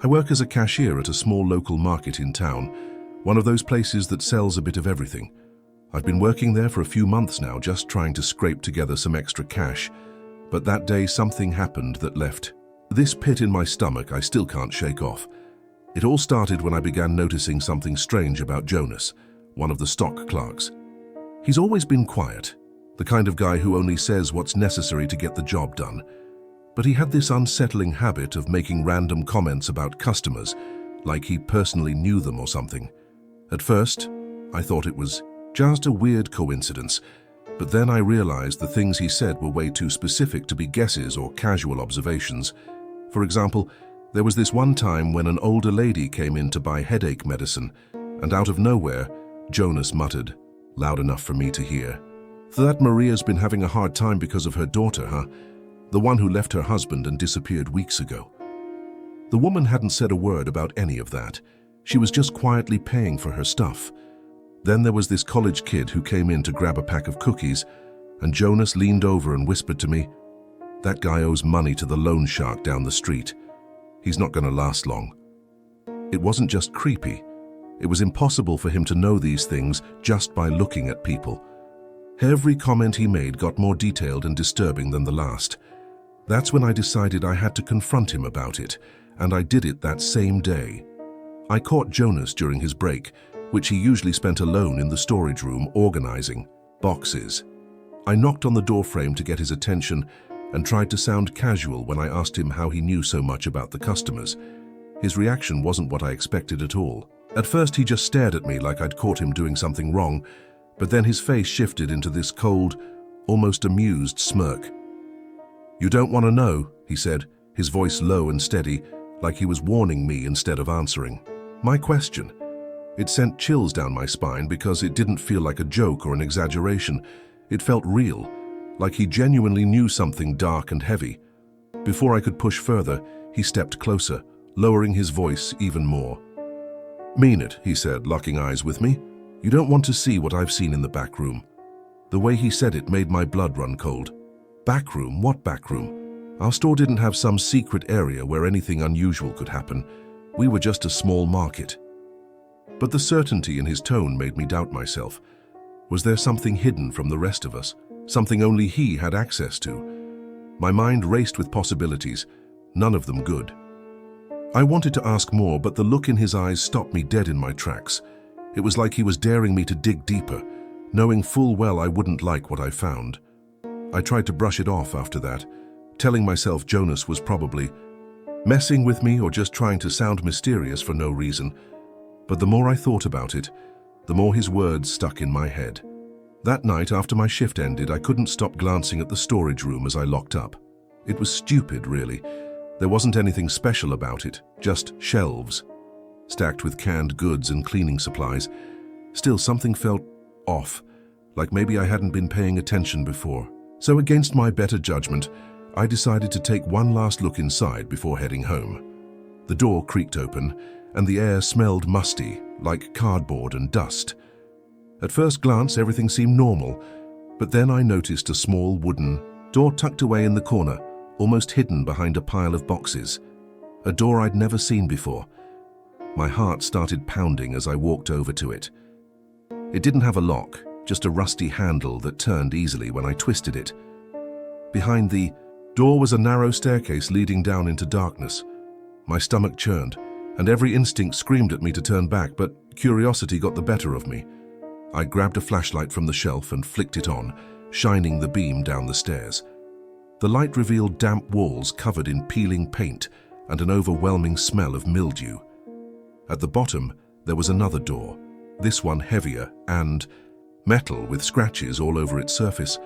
I work as a cashier at a small local market in town, one of those places that sells a bit of everything. I've been working there for a few months now, just trying to scrape together some extra cash. But that day something happened that left this pit in my stomach I still can't shake off. It all started when I began noticing something strange about Jonas, one of the stock clerks. He's always been quiet, the kind of guy who only says what's necessary to get the job done. But he had this unsettling habit of making random comments about customers, like he personally knew them or something. At first, I thought it was just a weird coincidence, but then I realized the things he said were way too specific to be guesses or casual observations. For example, there was this one time when an older lady came in to buy headache medicine, and out of nowhere, Jonas muttered, loud enough for me to hear, "That Maria's been having a hard time because of her daughter, huh? The one who left her husband and disappeared weeks ago." The woman hadn't said a word about any of that. She was just quietly paying for her stuff. Then there was this college kid who came in to grab a pack of cookies, and Jonas leaned over and whispered to me, "That guy owes money to the loan shark down the street. He's not going to last long." It wasn't just creepy. It was impossible for him to know these things just by looking at people. Every comment he made got more detailed and disturbing than the last. That's when I decided I had to confront him about it, and I did it that same day. I caught Jonas during his break, which he usually spent alone in the storage room organizing boxes. I knocked on the doorframe to get his attention and tried to sound casual when I asked him how he knew so much about the customers. His reaction wasn't what I expected at all. At first he just stared at me like I'd caught him doing something wrong, but then his face shifted into this cold, almost amused smirk. "You don't want to know," he said, his voice low and steady, like he was warning me instead of answering my question. It sent chills down my spine because it didn't feel like a joke or an exaggeration. It felt real, like he genuinely knew something dark and heavy. Before I could push further, he stepped closer, lowering his voice even more. "Mean it," he said, locking eyes with me. "You don't want to see what I've seen in the back room." The way he said it made my blood run cold. Back room? What back room? Our store didn't have some secret area where anything unusual could happen. We were just a small market. But the certainty in his tone made me doubt myself. Was there something hidden from the rest of us? Something only he had access to? My mind raced with possibilities, none of them good. I wanted to ask more, but the look in his eyes stopped me dead in my tracks. It was like he was daring me to dig deeper, knowing full well I wouldn't like what I found. I tried to brush it off after that, telling myself Jonas was probably messing with me or just trying to sound mysterious for no reason. But the more I thought about it, the more his words stuck in my head. That night, after my shift ended, I couldn't stop glancing at the storage room as I locked up. It was stupid, really. There wasn't anything special about it, just shelves, stacked with canned goods and cleaning supplies. Still, something felt off, like maybe I hadn't been paying attention before. So against my better judgment, I decided to take one last look inside before heading home. The door creaked open, and the air smelled musty, like cardboard and dust. At first glance, everything seemed normal, but then I noticed a small wooden door tucked away in the corner, almost hidden behind a pile of boxes. A door I'd never seen before. My heart started pounding as I walked over to it. It didn't have a lock, just a rusty handle that turned easily when I twisted it. Behind the door was a narrow staircase leading down into darkness. My stomach churned, and every instinct screamed at me to turn back, but curiosity got the better of me. I grabbed a flashlight from the shelf and flicked it on, shining the beam down the stairs. The light revealed damp walls covered in peeling paint and an overwhelming smell of mildew. At the bottom, there was another door, this one heavier and metal with scratches all over its surface.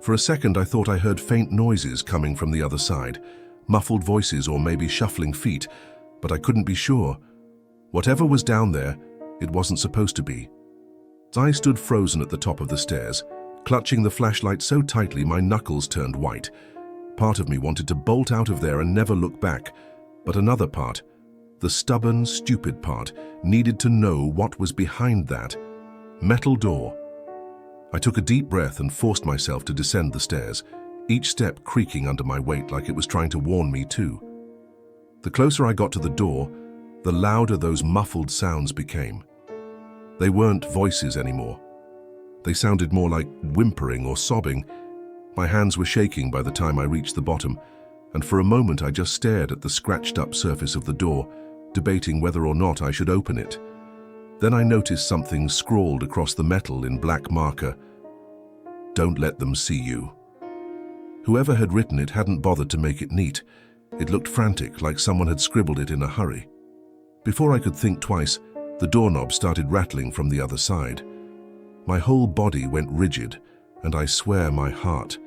For a second, I thought I heard faint noises coming from the other side, muffled voices or maybe shuffling feet, but I couldn't be sure. Whatever was down there, it wasn't supposed to be. I stood frozen at the top of the stairs, clutching the flashlight so tightly my knuckles turned white. Part of me wanted to bolt out of there and never look back, but another part, the stubborn, stupid part, needed to know what was behind that metal door. I took a deep breath and forced myself to descend the stairs, each step creaking under my weight like it was trying to warn me too. The closer I got to the door, the louder those muffled sounds became. They weren't voices anymore. They sounded more like whimpering or sobbing. My hands were shaking by the time I reached the bottom, and for a moment I just stared at the scratched-up surface of the door, debating whether or not I should open it. Then I noticed something scrawled across the metal in black marker. "Don't let them see you." Whoever had written it hadn't bothered to make it neat. It looked frantic, like someone had scribbled it in a hurry. Before I could think twice, the doorknob started rattling from the other side. My whole body went rigid, and I swear my heart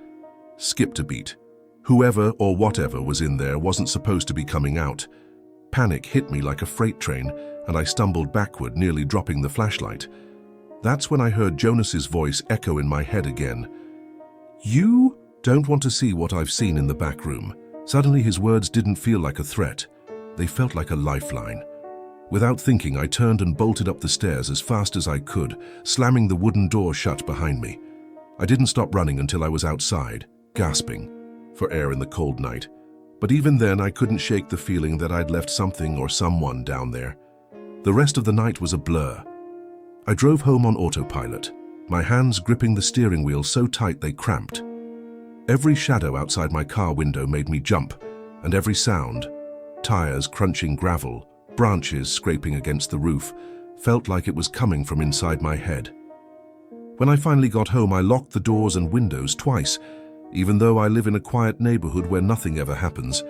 skipped a beat. Whoever or whatever was in there wasn't supposed to be coming out. Panic hit me like a freight train, and I stumbled backward, nearly dropping the flashlight. That's when I heard Jonas's voice echo in my head again. "You don't want to see what I've seen in the back room." Suddenly his words didn't feel like a threat. They felt like a lifeline. Without thinking, I turned and bolted up the stairs as fast as I could, slamming the wooden door shut behind me. I didn't stop running until I was outside, gasping for air in the cold night. But even then, I couldn't shake the feeling that I'd left something or someone down there. The rest of the night was a blur. I drove home on autopilot, my hands gripping the steering wheel so tight they cramped. Every shadow outside my car window made me jump, and every sound, tires crunching gravel, branches scraping against the roof, felt like it was coming from inside my head. When I finally got home, I locked the doors and windows twice, even though I live in a quiet neighborhood where nothing ever happens.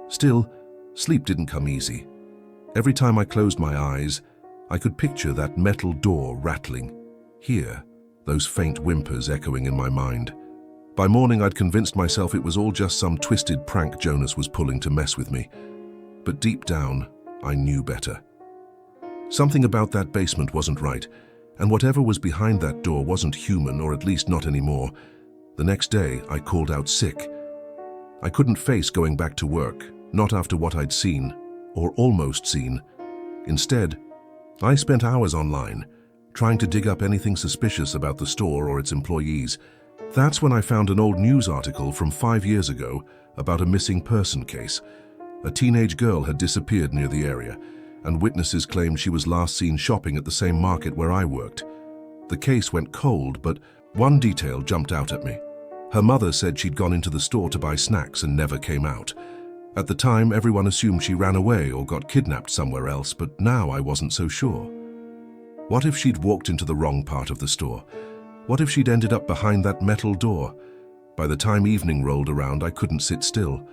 Still, sleep didn't come easy. Every time I closed my eyes, I could picture that metal door rattling, hear those faint whimpers echoing in my mind. By morning, I'd convinced myself it was all just some twisted prank Jonas was pulling to mess with me. But deep down, I knew better. Something about that basement wasn't right, and whatever was behind that door wasn't human, or at least not anymore. The next day, I called out sick. I couldn't face going back to work, not after what I'd seen, or almost seen. Instead, I spent hours online, trying to dig up anything suspicious about the store or its employees. That's when I found an old news article from 5 years ago about a missing person case. A teenage girl had disappeared near the area, and witnesses claimed she was last seen shopping at the same market where I worked. The case went cold, but one detail jumped out at me. Her mother said she'd gone into the store to buy snacks and never came out. At the time, everyone assumed she ran away or got kidnapped somewhere else, but now I wasn't so sure. What if she'd walked into the wrong part of the store? What if she'd ended up behind that metal door? By the time evening rolled around, I couldn't sit still.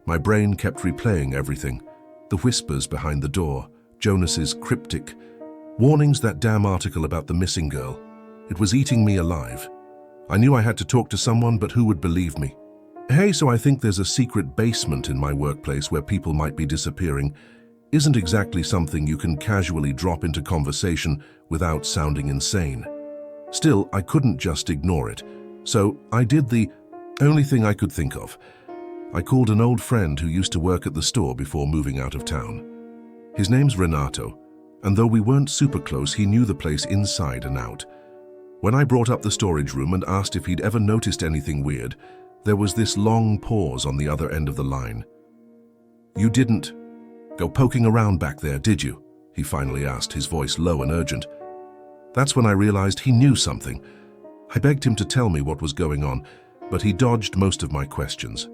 My brain kept replaying everything. The whispers behind the door, Jonas's cryptic warnings, that damn article about the missing girl. It was eating me alive. I knew I had to talk to someone, but who would believe me? "Hey, so I think there's a secret basement in my workplace where people might be disappearing," isn't exactly something you can casually drop into conversation without sounding insane. Still, I couldn't just ignore it, so I did the only thing I could think of. I called an old friend who used to work at the store before moving out of town. His name's Renato, and though we weren't super close, he knew the place inside and out. When I brought up the storage room and asked if he'd ever noticed anything weird, there was this long pause on the other end of the line. "You didn't go poking around back there, did you?" he finally asked, his voice low and urgent. That's when I realized he knew something. I begged him to tell me what was going on, but he dodged most of my questions.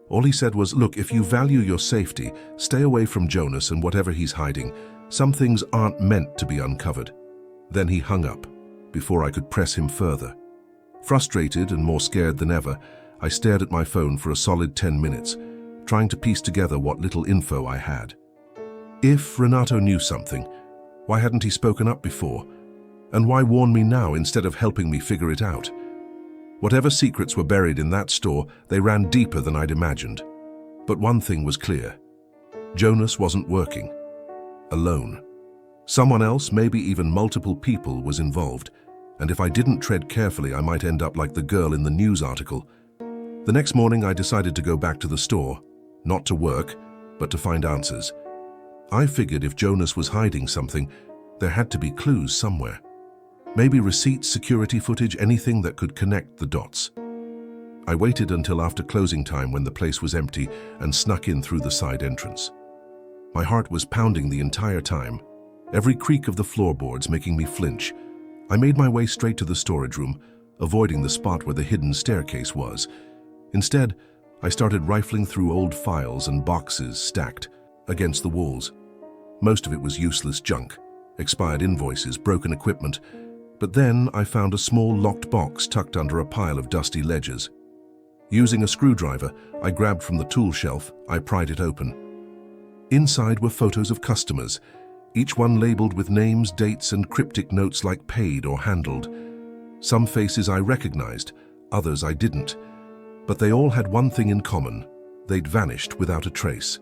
All he said was, "Look, if you value your safety, stay away from Jonas and whatever he's hiding. Some things aren't meant to be uncovered." Then he hung up, before I could press him further. Frustrated and more scared than ever, I stared at my phone for a solid 10 minutes, trying to piece together what little info I had. If Renato knew something, why hadn't he spoken up before? And why warn me now instead of helping me figure it out? Whatever secrets were buried in that store, they ran deeper than I'd imagined. But one thing was clear. Jonas wasn't working alone. Someone else, maybe even multiple people, was involved, and if I didn't tread carefully, I might end up like the girl in the news article. The next morning, I decided to go back to the store, not to work, but to find answers. I figured if Jonas was hiding something, there had to be clues somewhere. Maybe receipts, security footage, anything that could connect the dots. I waited until after closing time when the place was empty and snuck in through the side entrance. My heart was pounding the entire time, every creak of the floorboards making me flinch. I made my way straight to the storage room, avoiding the spot where the hidden staircase was. Instead, I started rifling through old files and boxes stacked against the walls. Most of it was useless junk, expired invoices, broken equipment. But then I found a small locked box tucked under a pile of dusty ledgers. Using a screwdriver I grabbed from the tool shelf, I pried it open. Inside were photos of customers, each one labeled with names, dates, and cryptic notes like paid or handled. Some faces I recognized, others I didn't. But they all had one thing in common: they'd vanished without a trace.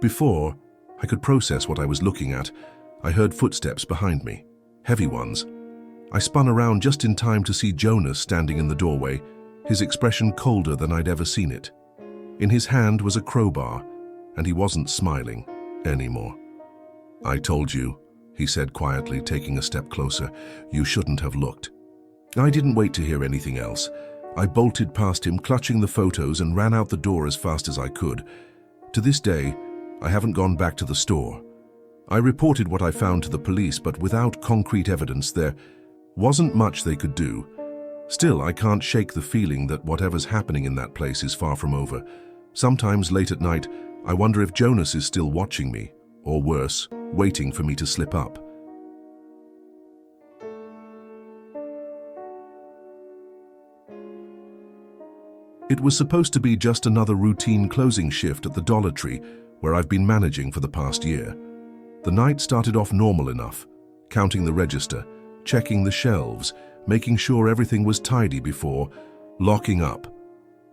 Before I could process what I was looking at, I heard footsteps behind me, heavy ones. I spun around just in time to see Jonas standing in the doorway, his expression colder than I'd ever seen it. In his hand was a crowbar, and he wasn't smiling anymore. "I told you," he said quietly, taking a step closer. "You shouldn't have looked." I didn't wait to hear anything else. I bolted past him, clutching the photos, and ran out the door as fast as I could. To this day, I haven't gone back to the store. I reported what I found to the police, but without concrete evidence, there wasn't much they could do. Still, I can't shake the feeling that whatever's happening in that place is far from over. Sometimes late at night, I wonder if Jonas is still watching me, or worse, waiting for me to slip up. It was supposed to be just another routine closing shift at the Dollar Tree, where I've been managing for the past year. The night started off normal enough, counting the register, checking the shelves, making sure everything was tidy before locking up.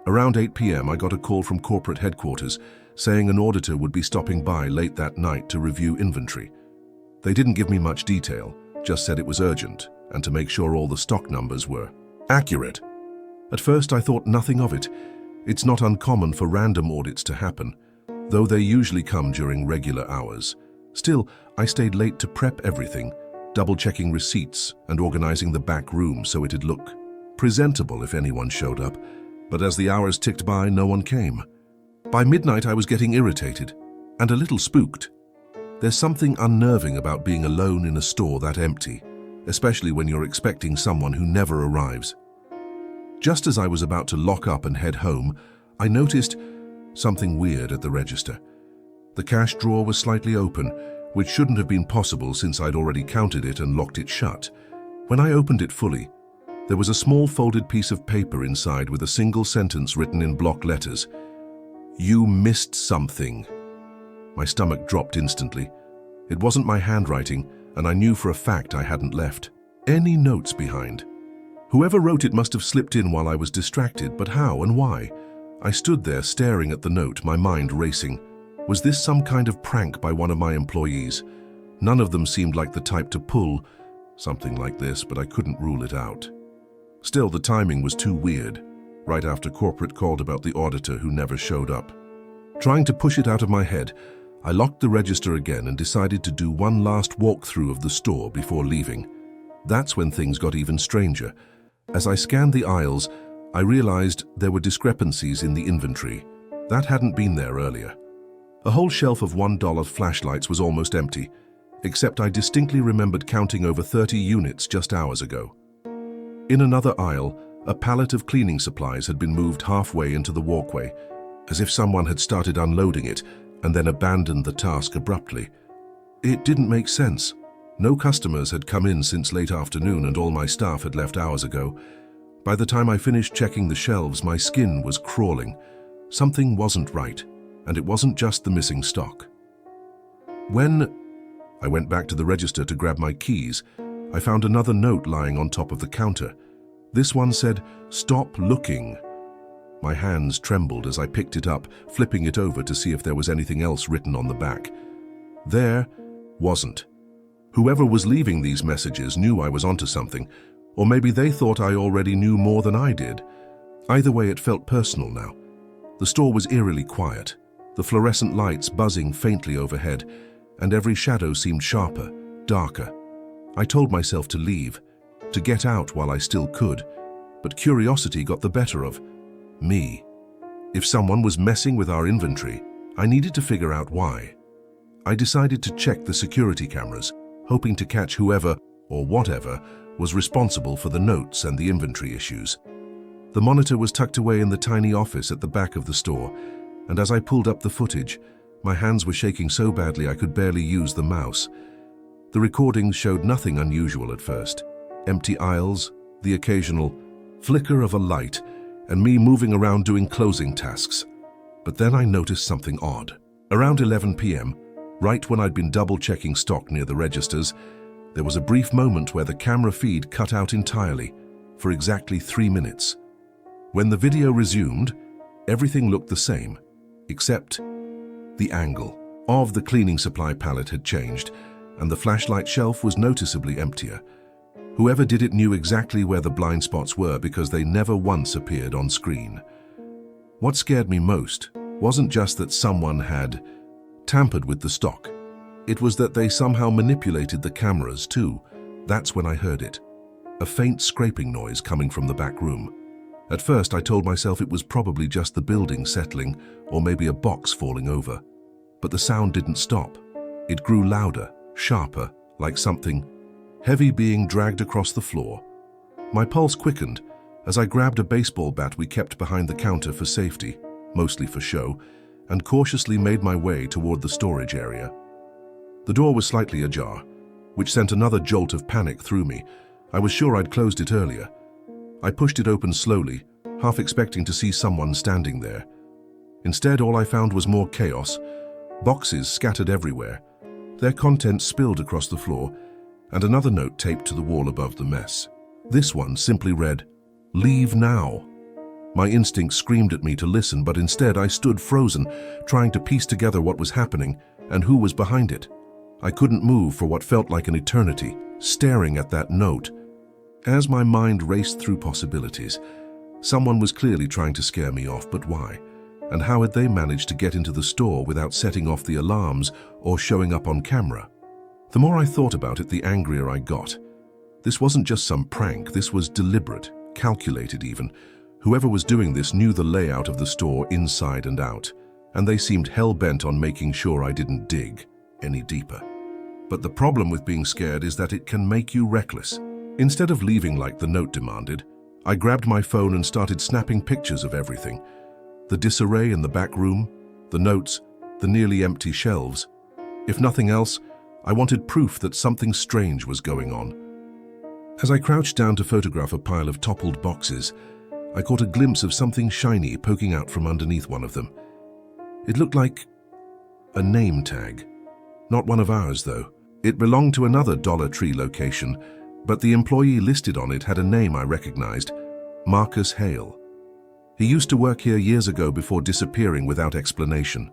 Around 8 p.m. I got a call from corporate headquarters saying an auditor would be stopping by late that night to review inventory. They didn't give me much detail, just said it was urgent and to make sure all the stock numbers were accurate. At first I thought nothing of it. It's not uncommon for random audits to happen, though they usually come during regular hours. Still, I stayed late to prep everything, double-checking receipts and organizing the back room so it'd look presentable if anyone showed up. But as the hours ticked by, no one came. By midnight, I was getting irritated and a little spooked. There's something unnerving about being alone in a store that empty, especially when you're expecting someone who never arrives. Just as I was about to lock up and head home, I noticed something weird at the register. The cash drawer was slightly open, which shouldn't have been possible since I'd already counted it and locked it shut. When I opened it fully, there was a small folded piece of paper inside with a single sentence written in block letters. "You missed something." My stomach dropped instantly. It wasn't my handwriting, and I knew for a fact I hadn't left any notes behind. Whoever wrote it must have slipped in while I was distracted, but how and why? I stood there staring at the note, my mind racing. Was this some kind of prank by one of my employees? None of them seemed like the type to pull something like this, but I couldn't rule it out. Still, the timing was too weird, right after corporate called about the auditor who never showed up. Trying to push it out of my head, I locked the register again and decided to do one last walkthrough of the store before leaving. That's when things got even stranger. As I scanned the aisles, I realized there were discrepancies in the inventory. That hadn't been there earlier. A whole shelf of $1 flashlights was almost empty, except I distinctly remembered counting over 30 units just hours ago. In another aisle, a pallet of cleaning supplies had been moved halfway into the walkway, as if someone had started unloading it and then abandoned the task abruptly. It didn't make sense. No customers had come in since late afternoon and all my staff had left hours ago. By the time I finished checking the shelves, my skin was crawling. Something wasn't right, and it wasn't just the missing stock. When I went back to the register to grab my keys, I found another note lying on top of the counter. This one said, "Stop looking." My hands trembled as I picked it up, flipping it over to see if there was anything else written on the back. There wasn't. Whoever was leaving these messages knew I was onto something, or maybe they thought I already knew more than I did. Either way, it felt personal now. The store was eerily quiet, the fluorescent lights buzzing faintly overhead, and every shadow seemed sharper, darker. I told myself to leave, to get out while I still could, but curiosity got the better of me. If someone was messing with our inventory, I needed to figure out why. I decided to check the security cameras, hoping to catch whoever or whatever was responsible for the notes and the inventory issues. The monitor was tucked away in the tiny office at the back of the store, and as I pulled up the footage, my hands were shaking so badly I could barely use the mouse. The recordings showed nothing unusual at first. Empty aisles, the occasional flicker of a light, and me moving around doing closing tasks. But then I noticed something odd. Around 11 p.m., right when I'd been double-checking stock near the registers, there was a brief moment where the camera feed cut out entirely, for exactly 3 minutes. When the video resumed, everything looked the same, except the angle of the cleaning supply pallet had changed, and the flashlight shelf was noticeably emptier. Whoever did it knew exactly where the blind spots were because they never once appeared on screen. What scared me most wasn't just that someone had tampered with the stock. It was that they somehow manipulated the cameras too. That's when I heard it. A faint scraping noise coming from the back room. At first I told myself it was probably just the building settling or maybe a box falling over. But the sound didn't stop. It grew louder, sharper, like something heavy being dragged across the floor. My pulse quickened as I grabbed a baseball bat we kept behind the counter for safety, mostly for show, and cautiously made my way toward the storage area. The door was slightly ajar, which sent another jolt of panic through me. I was sure I'd closed it earlier. I pushed it open slowly, half expecting to see someone standing there. Instead, all I found was more chaos. Boxes scattered everywhere, their contents spilled across the floor, and another note taped to the wall above the mess. This one simply read, "Leave now." My instinct screamed at me to listen, but instead I stood frozen, trying to piece together what was happening and who was behind it. I couldn't move for what felt like an eternity, staring at that note. As my mind raced through possibilities, someone was clearly trying to scare me off, but why? And how had they managed to get into the store without setting off the alarms or showing up on camera? The more I thought about it, the angrier I got. This wasn't just some prank, this was deliberate, calculated even. Whoever was doing this knew the layout of the store inside and out, and they seemed hell-bent on making sure I didn't dig any deeper. But the problem with being scared is that it can make you reckless. Instead of leaving like the note demanded, I grabbed my phone and started snapping pictures of everything. The disarray in the back room, the notes, the nearly empty shelves. If nothing else, I wanted proof that something strange was going on. As I crouched down to photograph a pile of toppled boxes, I caught a glimpse of something shiny poking out from underneath one of them. It looked like a name tag. Not one of ours, though. It belonged to another Dollar Tree location, but the employee listed on it had a name I recognized, Marcus Hale. He used to work here years ago before disappearing without explanation.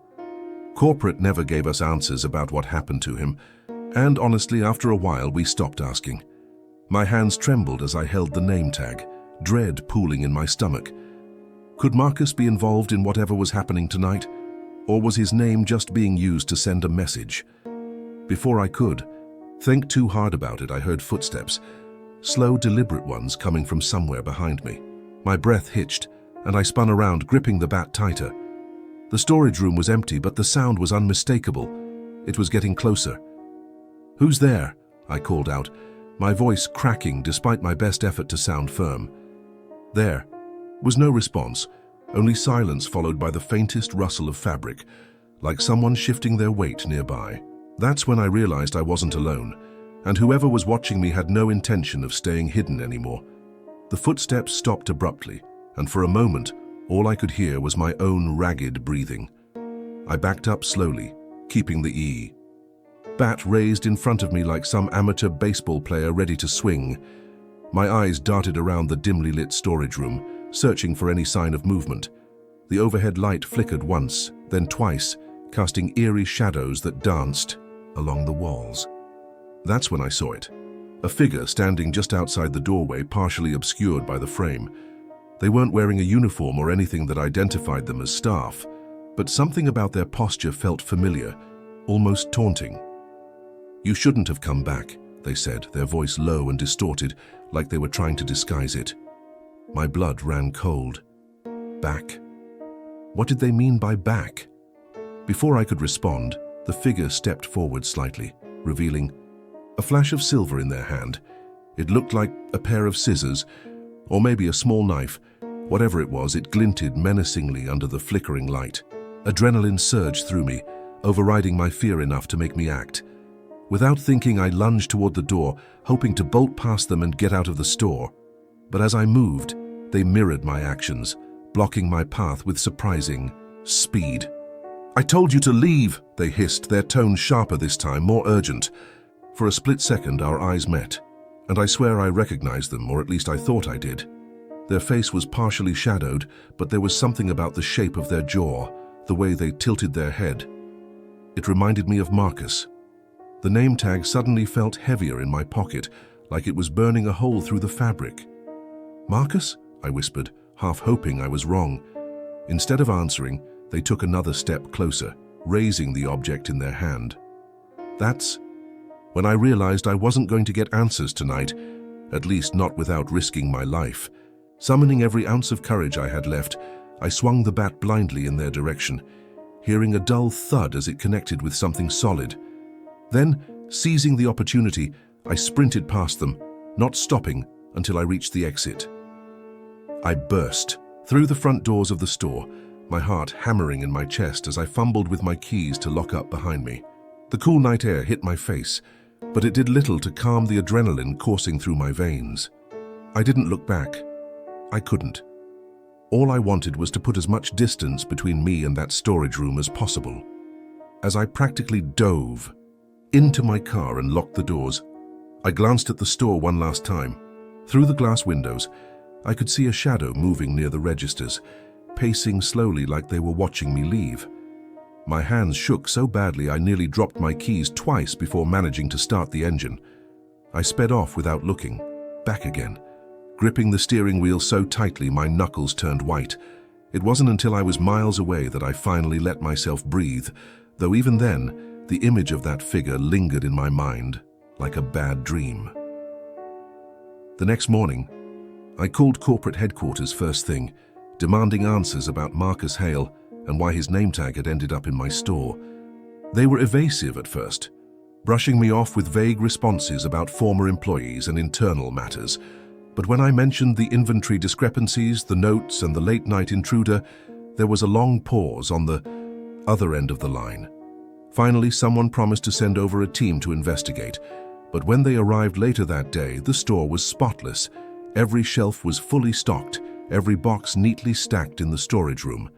Corporate never gave us answers about what happened to him, and honestly, after a while, we stopped asking. My hands trembled as I held the name tag, dread pooling in my stomach. Could Marcus be involved in whatever was happening tonight? Or was his name just being used to send a message? Before I could think too hard about it, I heard footsteps, slow, deliberate ones coming from somewhere behind me. My breath hitched, and I spun around, gripping the bat tighter. The storage room was empty, but the sound was unmistakable. It was getting closer. "Who's there?" I called out, my voice cracking despite my best effort to sound firm. There was no response, only silence followed by the faintest rustle of fabric, like someone shifting their weight nearby. That's when I realized I wasn't alone, and whoever was watching me had no intention of staying hidden anymore. The footsteps stopped abruptly, and for a moment, all I could hear was my own ragged breathing. I backed up slowly, keeping the E. Bat raised in front of me like some amateur baseball player ready to swing. My eyes darted around the dimly lit storage room, searching for any sign of movement. The overhead light flickered once, then twice, casting eerie shadows that danced along the walls. That's when I saw it. A figure standing just outside the doorway, partially obscured by the frame. They weren't wearing a uniform or anything that identified them as staff, but something about their posture felt familiar, almost taunting. "You shouldn't have come back," they said, their voice low and distorted, like they were trying to disguise it. My blood ran cold. Back? What did they mean by back? Before I could respond, The figure stepped forward slightly, revealing a flash of silver in their hand. It looked like a pair of scissors, or maybe a small knife. Whatever it was, it glinted menacingly under the flickering light. Adrenaline surged through me, overriding my fear enough to make me act. Without thinking, I lunged toward the door, hoping to bolt past them and get out of the store. But as I moved, they mirrored my actions, blocking my path with surprising speed. "I told you to leave," they hissed, their tone sharper this time, more urgent. For a split second, our eyes met, and I swear I recognized them, or at least I thought I did. Their face was partially shadowed, but there was something about the shape of their jaw, the way they tilted their head. It reminded me of Marcus. The name tag suddenly felt heavier in my pocket, like it was burning a hole through the fabric. "Marcus?" I whispered, half hoping I was wrong. Instead of answering, they took another step closer, raising the object in their hand. That's when I realized I wasn't going to get answers tonight, at least not without risking my life. Summoning every ounce of courage I had left, I swung the bat blindly in their direction, hearing a dull thud as it connected with something solid. Then, seizing the opportunity, I sprinted past them, not stopping until I reached the exit. I burst through the front doors of the store, my heart hammering in my chest as I fumbled with my keys to lock up behind me. The cool night air hit my face, but it did little to calm the adrenaline coursing through my veins. I didn't look back. I couldn't. All I wanted was to put as much distance between me and that storage room as possible. As I practically dove into my car and locked the doors, I glanced at the store one last time. Through the glass windows, I could see a shadow moving near the registers, pacing slowly like they were watching me leave. My hands shook so badly I nearly dropped my keys twice before managing to start the engine. I sped off without looking, back again, gripping the steering wheel so tightly my knuckles turned white. It wasn't until I was miles away that I finally let myself breathe, though even then, the image of that figure lingered in my mind like a bad dream. The next morning, I called corporate headquarters first thing, demanding answers about Marcus Hale and why his name tag had ended up in my store. They were evasive at first, brushing me off with vague responses about former employees and internal matters. But when I mentioned the inventory discrepancies, the notes, and the late-night intruder, there was a long pause on the other end of the line. Finally, someone promised to send over a team to investigate, but when they arrived later that day, the store was spotless. Every shelf was fully stocked, every box neatly stacked in the storage room.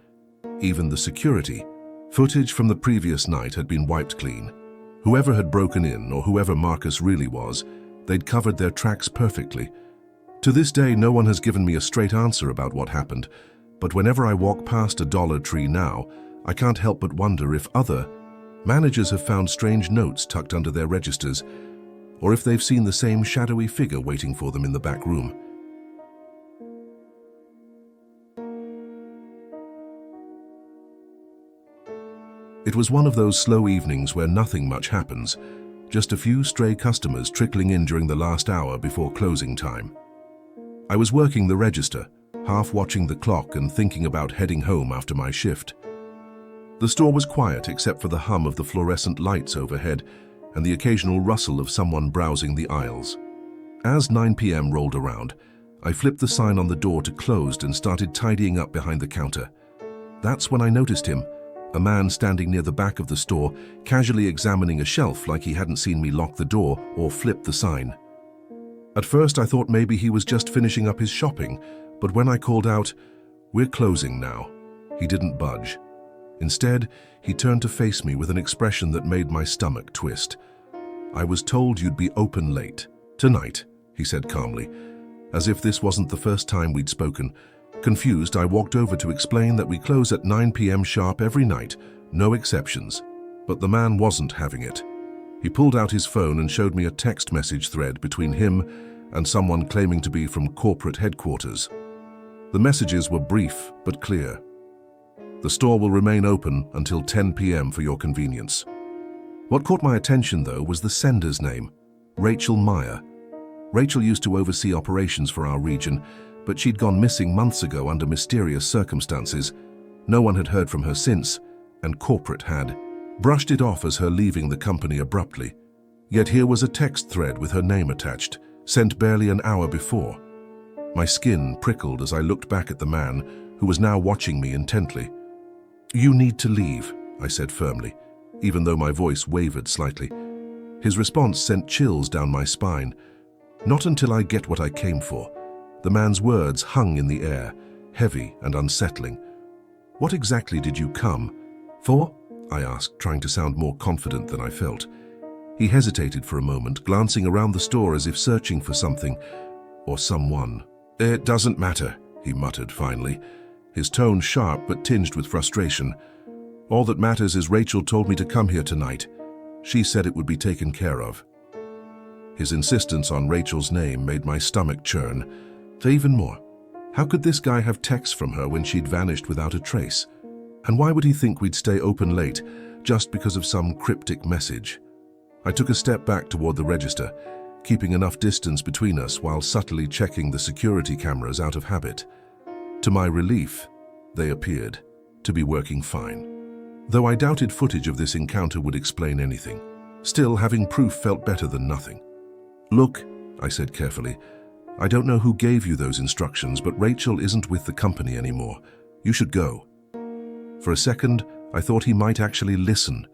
Even the security. Footage from the previous night had been wiped clean. Whoever had broken in, or whoever Marcus really was, they'd covered their tracks perfectly. To this day, no one has given me a straight answer about what happened, but whenever I walk past a Dollar Tree now, I can't help but wonder if other managers have found strange notes tucked under their registers, or if they've seen the same shadowy figure waiting for them in the back room. It was one of those slow evenings where nothing much happens, just a few stray customers trickling in during the last hour before closing time. I was working the register, half watching the clock and thinking about heading home after my shift. The store was quiet except for the hum of the fluorescent lights overhead and the occasional rustle of someone browsing the aisles. As 9 p.m. rolled around, I flipped the sign on the door to closed and started tidying up behind the counter. That's when I noticed him, a man standing near the back of the store, casually examining a shelf like he hadn't seen me lock the door or flip the sign. At first I thought maybe he was just finishing up his shopping, but when I called out, "We're closing now," he didn't budge. Instead, he turned to face me with an expression that made my stomach twist. "I was told you'd be open late. Tonight," he said calmly, as if this wasn't the first time we'd spoken. Confused, I walked over to explain that we close at 9 p.m. sharp every night, no exceptions. But the man wasn't having it. He pulled out his phone and showed me a text message thread between him and someone claiming to be from corporate headquarters. The messages were brief but clear. "The store will remain open until 10 p.m. for your convenience." What caught my attention, though, was the sender's name, Rachel Meyer. Rachel used to oversee operations for our region, but she'd gone missing months ago under mysterious circumstances. No one had heard from her since, and corporate had brushed it off as her leaving the company abruptly. Yet here was a text thread with her name attached, sent barely an hour before. My skin prickled as I looked back at the man, who was now watching me intently. "You need to leave," I said firmly, even though my voice wavered slightly. His response sent chills down my spine. "Not until I get what I came for." The man's words hung in the air, heavy and unsettling. "What exactly did you come for?" I asked, trying to sound more confident than I felt. He hesitated for a moment, glancing around the store as if searching for something or someone. "It doesn't matter," he muttered finally, his tone sharp but tinged with frustration. "All that matters is Rachel told me to come here tonight. She said it would be taken care of." His insistence on Rachel's name made my stomach churn. Even more, how could this guy have texts from her when she'd vanished without a trace? And why would he think we'd stay open late just because of some cryptic message? I took a step back toward the register, keeping enough distance between us while subtly checking the security cameras out of habit. To my relief, they appeared to be working fine, though I doubted footage of this encounter would explain anything. Still, having proof felt better than nothing. "Look," I said carefully, "I don't know who gave you those instructions, but Rachel isn't with the company anymore. You should go." For a second, I thought he might actually listen.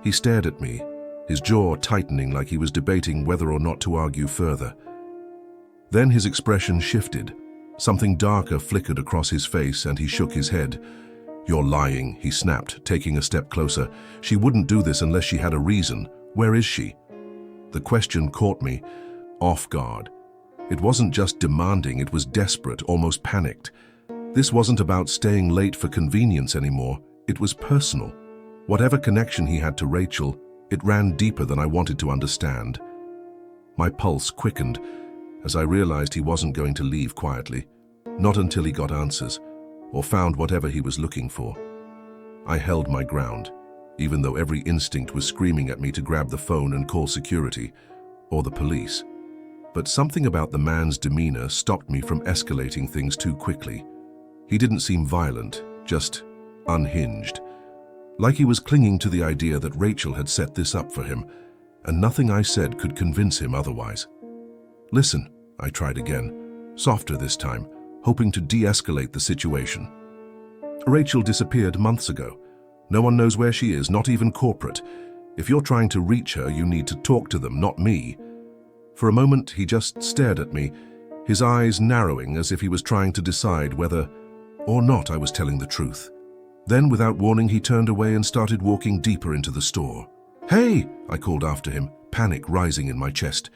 He stared at me, his jaw tightening like he was debating whether or not to argue further. Then his expression shifted. Something darker flickered across his face and he shook his head. "You're lying," he snapped, taking a step closer. "She wouldn't do this unless she had a reason. Where is she?" The question caught me off guard. It wasn't just demanding, it was desperate, almost panicked. This wasn't about staying late for convenience anymore. It was personal. Whatever connection he had to Rachel, it ran deeper than I wanted to understand. My pulse quickened as I realized he wasn't going to leave quietly, not until he got answers or found whatever he was looking for. I held my ground, even though every instinct was screaming at me to grab the phone and call security or the police. But something about the man's demeanor stopped me from escalating things too quickly. He didn't seem violent, just unhinged. Like he was clinging to the idea that Rachel had set this up for him, and nothing I said could convince him otherwise. "Listen," I tried again, softer this time, hoping to de-escalate the situation. "Rachel disappeared months ago. No one knows where she is, not even corporate. If you're trying to reach her, you need to talk to them, not me." For a moment, he just stared at me, his eyes narrowing as if he was trying to decide whether or not I was telling the truth. Then, without warning, he turned away and started walking deeper into the store. "Hey!" I called after him, panic rising in my chest.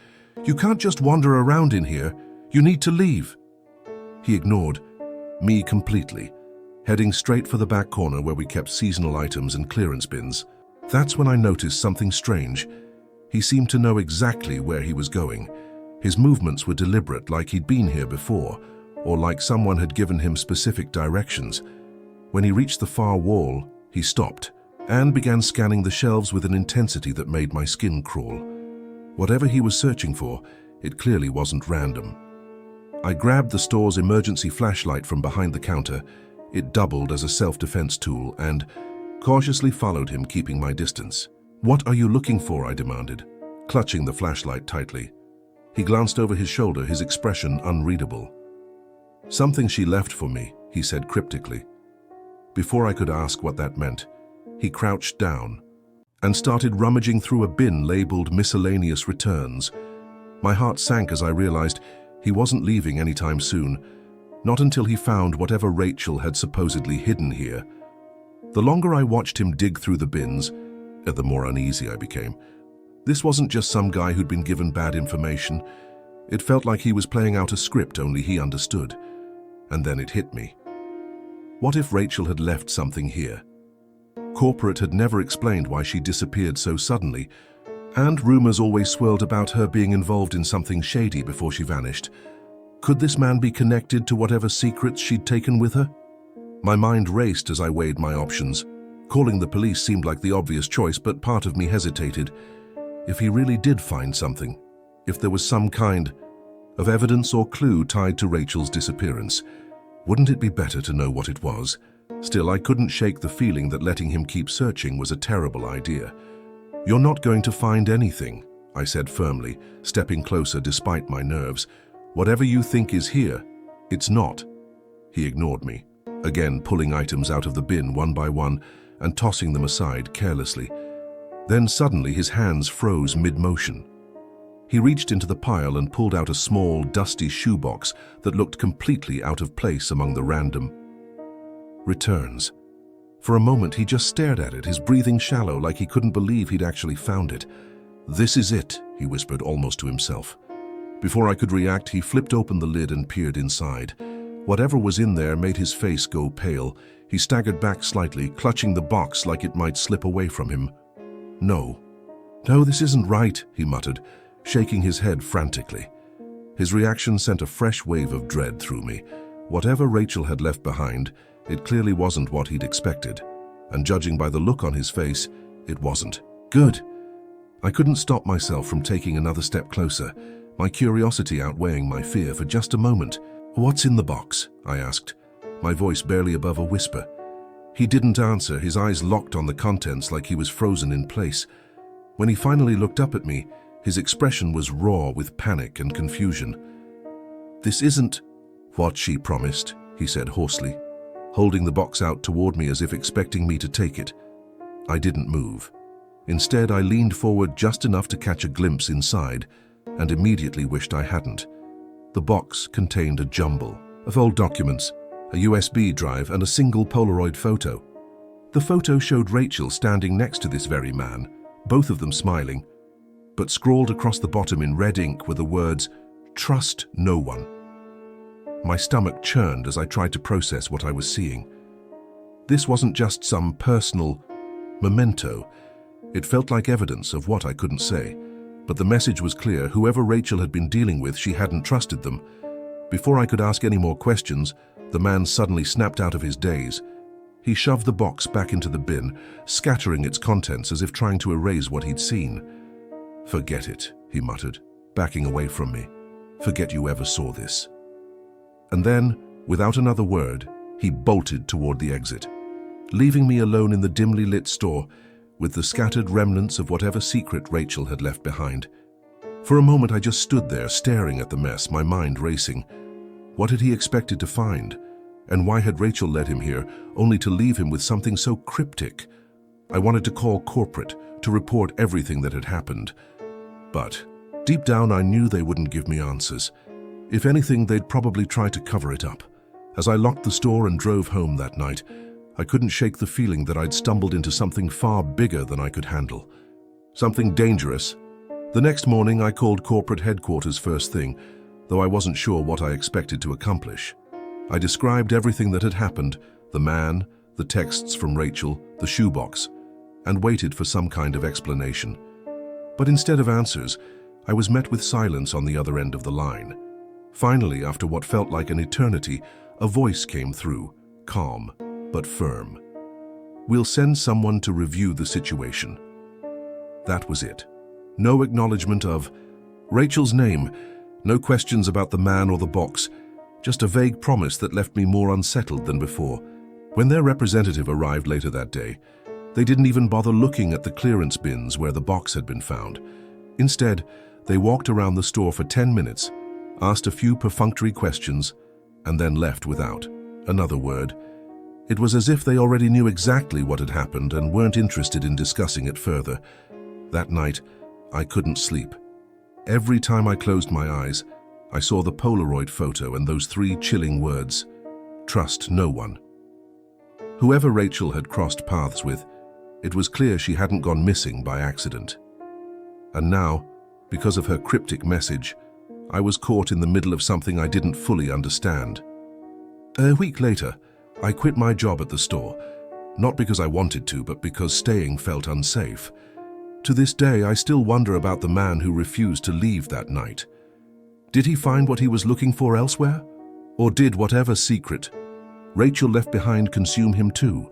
"You can't just wander around in here. You need to leave." He ignored me completely, heading straight for the back corner where we kept seasonal items and clearance bins. That's when I noticed something strange. He seemed to know exactly where he was going. His movements were deliberate, like he'd been here before, or like someone had given him specific directions. When he reached the far wall, he stopped and began scanning the shelves with an intensity that made my skin crawl. Whatever he was searching for, it clearly wasn't random. I grabbed the store's emergency flashlight from behind the counter. It doubled as a self-defense tool and cautiously followed him, keeping my distance. "What are you looking for?" I demanded, clutching the flashlight tightly. He glanced over his shoulder, his expression unreadable. "Something she left for me," he said cryptically. Before I could ask what that meant, he crouched down and started rummaging through a bin labeled miscellaneous returns. My heart sank as I realized he wasn't leaving anytime soon, not until he found whatever Rachel had supposedly hidden here. The longer I watched him dig through the bins, the more uneasy I became. This wasn't just some guy who'd been given bad information. It felt like he was playing out a script only he understood. And then it hit me. What if Rachel had left something here? Corporate had never explained why she disappeared so suddenly, and rumors always swirled about her being involved in something shady before she vanished. Could this man be connected to whatever secrets she'd taken with her? My mind raced as I weighed my options. Calling the police seemed like the obvious choice, but part of me hesitated. If he really did find something, if there was some kind of evidence or clue tied to Rachel's disappearance, wouldn't it be better to know what it was? Still, I couldn't shake the feeling that letting him keep searching was a terrible idea. "You're not going to find anything," I said firmly, stepping closer despite my nerves. "Whatever you think is here, it's not." He ignored me, again pulling items out of the bin one by one and tossing them aside carelessly. Then suddenly his hands froze mid-motion. He reached into the pile and pulled out a small, dusty shoebox that looked completely out of place among the random returns. For a moment he just stared at it, his breathing shallow, like he couldn't believe he'd actually found it. "This is it," he whispered almost to himself. Before I could react, he flipped open the lid and peered inside. Whatever was in there made his face go pale. He staggered back slightly, clutching the box like it might slip away from him. No, this isn't right," he muttered, shaking his head frantically. His reaction sent a fresh wave of dread through me. Whatever Rachel had left behind, it clearly wasn't what he'd expected. And judging by the look on his face, it wasn't. Good. I couldn't stop myself from taking another step closer, my curiosity outweighing my fear for just a moment. "What's in the box?" I asked, my voice barely above a whisper. He didn't answer, his eyes locked on the contents like he was frozen in place. When he finally looked up at me, his expression was raw with panic and confusion. "This isn't what she promised," he said hoarsely, holding the box out toward me as if expecting me to take it. I didn't move. Instead, I leaned forward just enough to catch a glimpse inside, and immediately wished I hadn't. The box contained a jumble of old documents, a USB drive, and a single Polaroid photo. The photo showed Rachel standing next to this very man, both of them smiling, but scrawled across the bottom in red ink were the words, "Trust no one." My stomach churned as I tried to process what I was seeing. This wasn't just some personal memento. It felt like evidence of what I couldn't say. But the message was clear: whoever Rachel had been dealing with, she hadn't trusted them. Before I could ask any more questions, the man suddenly snapped out of his daze. He shoved the box back into the bin, scattering its contents as if trying to erase what he'd seen. "Forget it," he muttered, backing away from me. "Forget you ever saw this." And then, without another word, he bolted toward the exit, leaving me alone in the dimly lit store with the scattered remnants of whatever secret Rachel had left behind. For a moment I just stood there, staring at the mess, my mind racing. What had he expected to find? And why had Rachel led him here, only to leave him with something so cryptic? I wanted to call corporate, to report everything that had happened. But deep down I knew they wouldn't give me answers. If anything, they'd probably try to cover it up. As I locked the store and drove home that night, I couldn't shake the feeling that I'd stumbled into something far bigger than I could handle. Something dangerous. The next morning I called corporate headquarters first thing, though I wasn't sure what I expected to accomplish. I described everything that had happened, the man, the texts from Rachel, the shoebox, and waited for some kind of explanation. But instead of answers, I was met with silence on the other end of the line. Finally, after what felt like an eternity, a voice came through, calm but firm. "We'll send someone to review the situation." That was it. No acknowledgement of Rachel's name, no questions about the man or the box, just a vague promise that left me more unsettled than before. When their representative arrived later that day, they didn't even bother looking at the clearance bins where the box had been found. Instead, they walked around the store for 10 minutes, asked a few perfunctory questions, and then left without another word. It was as if they already knew exactly what had happened and weren't interested in discussing it further. That night, I couldn't sleep. Every time I closed my eyes, I saw the Polaroid photo and those 3 chilling words, "Trust no one." Whoever Rachel had crossed paths with, it was clear she hadn't gone missing by accident. And now, because of her cryptic message, I was caught in the middle of something I didn't fully understand. A week later, I quit my job at the store, not because I wanted to, but because staying felt unsafe. To this day, I still wonder about the man who refused to leave that night. Did he find what he was looking for elsewhere? Or did whatever secret Rachel left behind consume him too?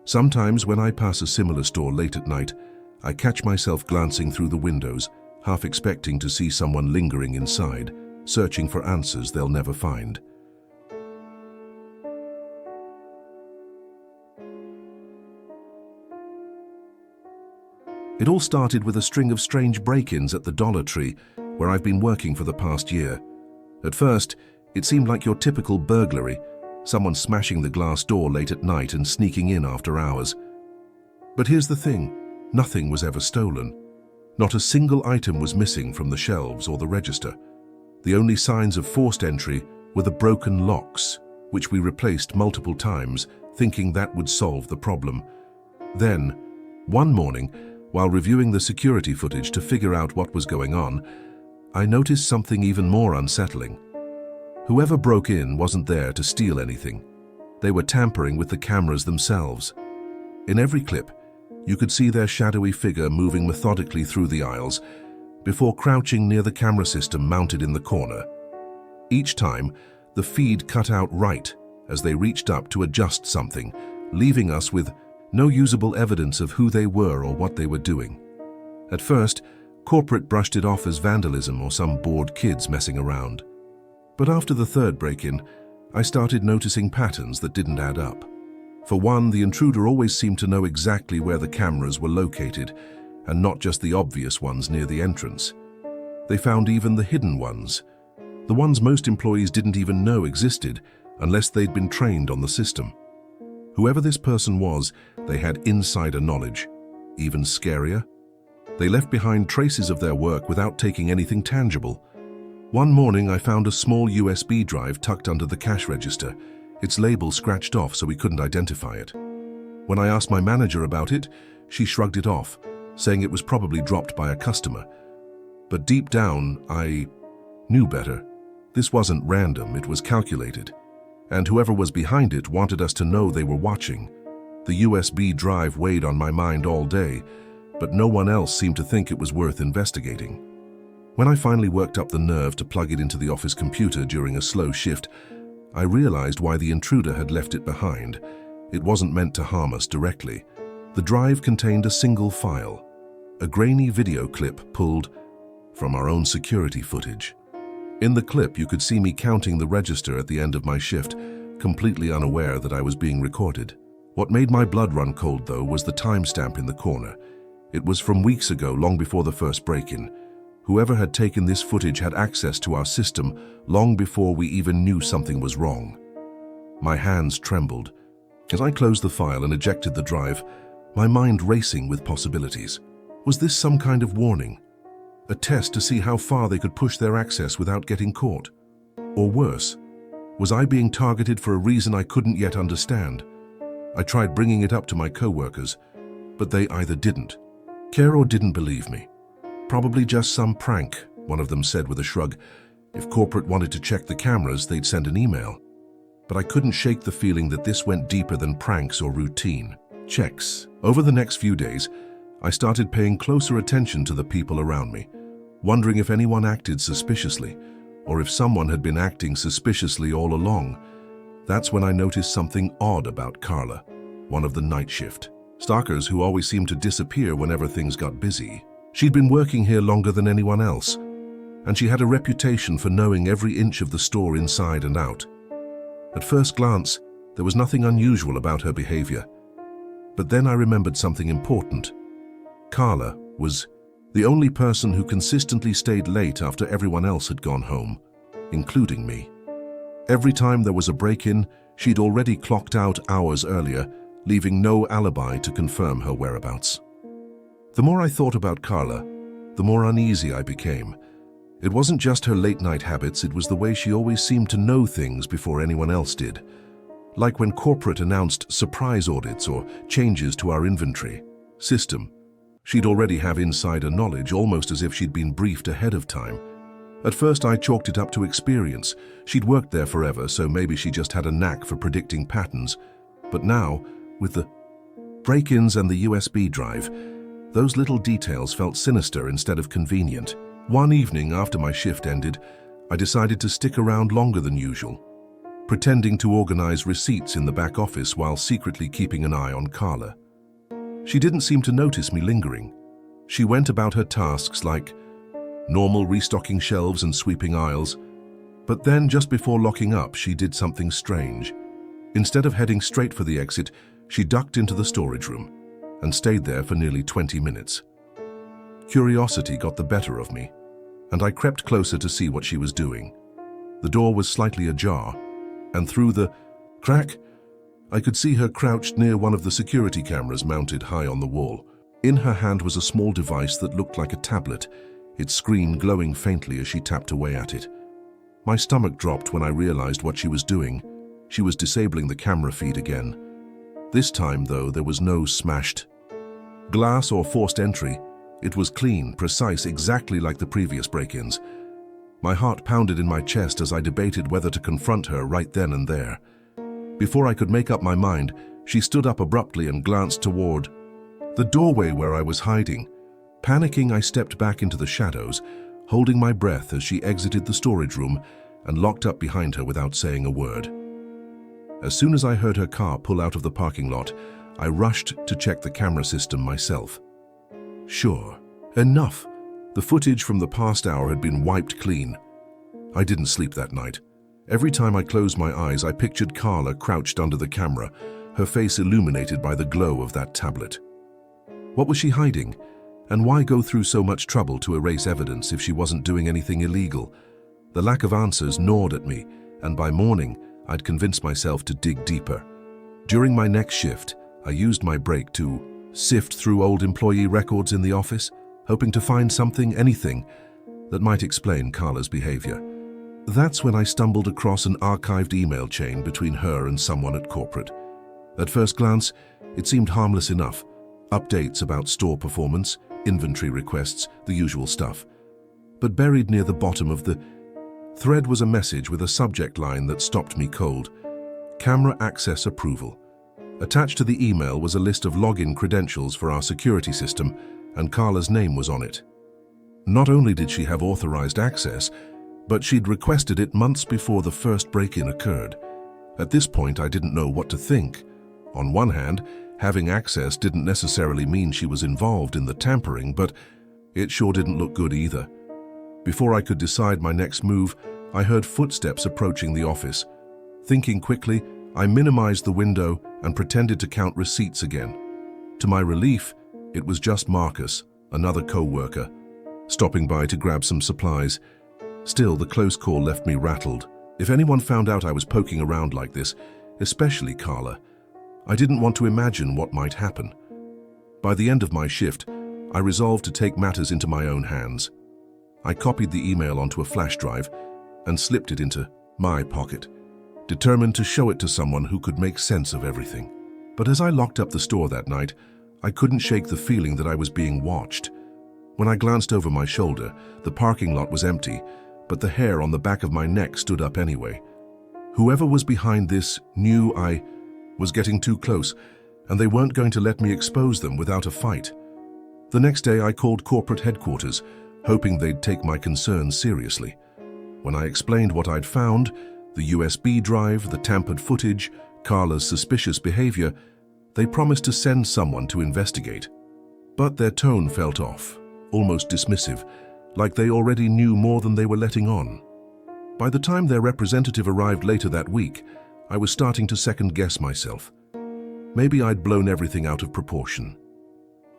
Sometimes when I pass a similar store late at night, I catch myself glancing through the windows, half expecting to see someone lingering inside, searching for answers they'll never find. It all started with a string of strange break-ins at the Dollar Tree, where I've been working for the past year. At first, it seemed like your typical burglary, someone smashing the glass door late at night and sneaking in after hours. But here's the thing, nothing was ever stolen. Not a single item was missing from the shelves or the register. The only signs of forced entry were the broken locks, which we replaced multiple times, thinking that would solve the problem. Then, one morning, while reviewing the security footage to figure out what was going on, I noticed something even more unsettling. Whoever broke in wasn't there to steal anything. They were tampering with the cameras themselves. In every clip, you could see their shadowy figure moving methodically through the aisles before crouching near the camera system mounted in the corner. Each time, the feed cut out right as they reached up to adjust something, leaving us with no usable evidence of who they were or what they were doing. At first, corporate brushed it off as vandalism or some bored kids messing around. But after the third break-in, I started noticing patterns that didn't add up. For one, the intruder always seemed to know exactly where the cameras were located, and not just the obvious ones near the entrance. They found even the hidden ones, the ones most employees didn't even know existed unless they'd been trained on the system. Whoever this person was, they had insider knowledge. Even scarier, they left behind traces of their work without taking anything tangible. One morning, I found a small USB drive tucked under the cash register, its label scratched off so we couldn't identify it. When I asked my manager about it, she shrugged it off, saying it was probably dropped by a customer. But deep down, I knew better. This wasn't random, it was calculated. And whoever was behind it wanted us to know they were watching. The USB drive weighed on my mind all day, but no one else seemed to think it was worth investigating. When I finally worked up the nerve to plug it into the office computer during a slow shift, I realized why the intruder had left it behind. It wasn't meant to harm us directly. The drive contained a single file, a grainy video clip pulled from our own security footage. In the clip, you could see me counting the register at the end of my shift, completely unaware that I was being recorded. What made my blood run cold, though, was the timestamp in the corner. It was from weeks ago, long before the first break-in. Whoever had taken this footage had access to our system long before we even knew something was wrong. My hands trembled. As I closed the file and ejected the drive, my mind racing with possibilities. Was this some kind of warning? A test to see how far they could push their access without getting caught? Or worse, was I being targeted for a reason I couldn't yet understand? I tried bringing it up to my co-workers, but they either didn't care or didn't believe me. Probably just some prank, one of them said with a shrug. If corporate wanted to check the cameras, they'd send an email. But I couldn't shake the feeling that this went deeper than pranks or routine checks. Over the next few days, I started paying closer attention to the people around me, wondering if anyone acted suspiciously, or if someone had been acting suspiciously all along. That's when I noticed something odd about Carla, one of the night shift stalkers who always seemed to disappear whenever things got busy. She'd been working here longer than anyone else, and she had a reputation for knowing every inch of the store inside and out. At first glance, there was nothing unusual about her behavior. But then I remembered something important. Carla was the only person who consistently stayed late after everyone else had gone home, including me. Every time there was a break-in, she'd already clocked out hours earlier, leaving no alibi to confirm her whereabouts. The more I thought about Carla, the more uneasy I became. It wasn't just her late-night habits, it was the way she always seemed to know things before anyone else did. Like when corporate announced surprise audits or changes to our inventory system. She'd already have insider knowledge, almost as if she'd been briefed ahead of time. At first I chalked it up to experience. She'd worked there forever, so maybe she just had a knack for predicting patterns. But now, with the break-ins and the USB drive, those little details felt sinister instead of convenient. One evening after my shift ended, I decided to stick around longer than usual, pretending to organize receipts in the back office while secretly keeping an eye on Carla. She didn't seem to notice me lingering. She went about her tasks like normal, restocking shelves and sweeping aisles. But then, just before locking up, she did something strange. Instead of heading straight for the exit, she ducked into the storage room and stayed there for nearly 20 minutes. Curiosity got the better of me, and I crept closer to see what she was doing. The door was slightly ajar, and through the crack, I could see her crouched near one of the security cameras mounted high on the wall. In her hand was a small device that looked like a tablet, its screen glowing faintly as she tapped away at it. My stomach dropped when I realized what she was doing. She was disabling the camera feed again. This time, though, there was no smashed glass or forced entry. It was clean, precise, exactly like the previous break-ins. My heart pounded in my chest as I debated whether to confront her right then and there. Before I could make up my mind, she stood up abruptly and glanced toward the doorway where I was hiding. Panicking, I stepped back into the shadows, holding my breath as she exited the storage room and locked up behind her without saying a word. As soon as I heard her car pull out of the parking lot, I rushed to check the camera system myself. Sure enough, the footage from the past hour had been wiped clean. I didn't sleep that night. Every time I closed my eyes, I pictured Carla crouched under the camera, her face illuminated by the glow of that tablet. What was she hiding? And why go through so much trouble to erase evidence if she wasn't doing anything illegal? The lack of answers gnawed at me, and by morning, I'd convinced myself to dig deeper. During my next shift, I used my break to sift through old employee records in the office, hoping to find something, anything, that might explain Carla's behavior. That's when I stumbled across an archived email chain between her and someone at corporate. At first glance, it seemed harmless enough. Updates about store performance, inventory requests, the usual stuff. But buried near the bottom of the thread was a message with a subject line that stopped me cold. Camera access approval. Attached to the email was a list of login credentials for our security system, and Carla's name was on it. Not only did she have authorized access, but she'd requested it months before the first break-in occurred. At this point, I didn't know what to think. On one hand, having access didn't necessarily mean she was involved in the tampering, but it sure didn't look good either. Before I could decide my next move, I heard footsteps approaching the office. Thinking quickly, I minimized the window and pretended to count receipts again. To my relief, it was just Marcus, another co-worker, stopping by to grab some supplies. Still, the close call left me rattled. If anyone found out I was poking around like this, especially Carla, I didn't want to imagine what might happen. By the end of my shift, I resolved to take matters into my own hands. I copied the email onto a flash drive and slipped it into my pocket, determined to show it to someone who could make sense of everything. But as I locked up the store that night, I couldn't shake the feeling that I was being watched. When I glanced over my shoulder, the parking lot was empty, but the hair on the back of my neck stood up anyway. Whoever was behind this knew I was getting too close, and they weren't going to let me expose them without a fight. The next day, I called corporate headquarters, hoping they'd take my concerns seriously. When I explained what I'd found, the USB drive, the tampered footage, Carla's suspicious behavior, they promised to send someone to investigate. But their tone felt off, almost dismissive, like they already knew more than they were letting on. By the time their representative arrived later that week, I was starting to second-guess myself. Maybe I'd blown everything out of proportion.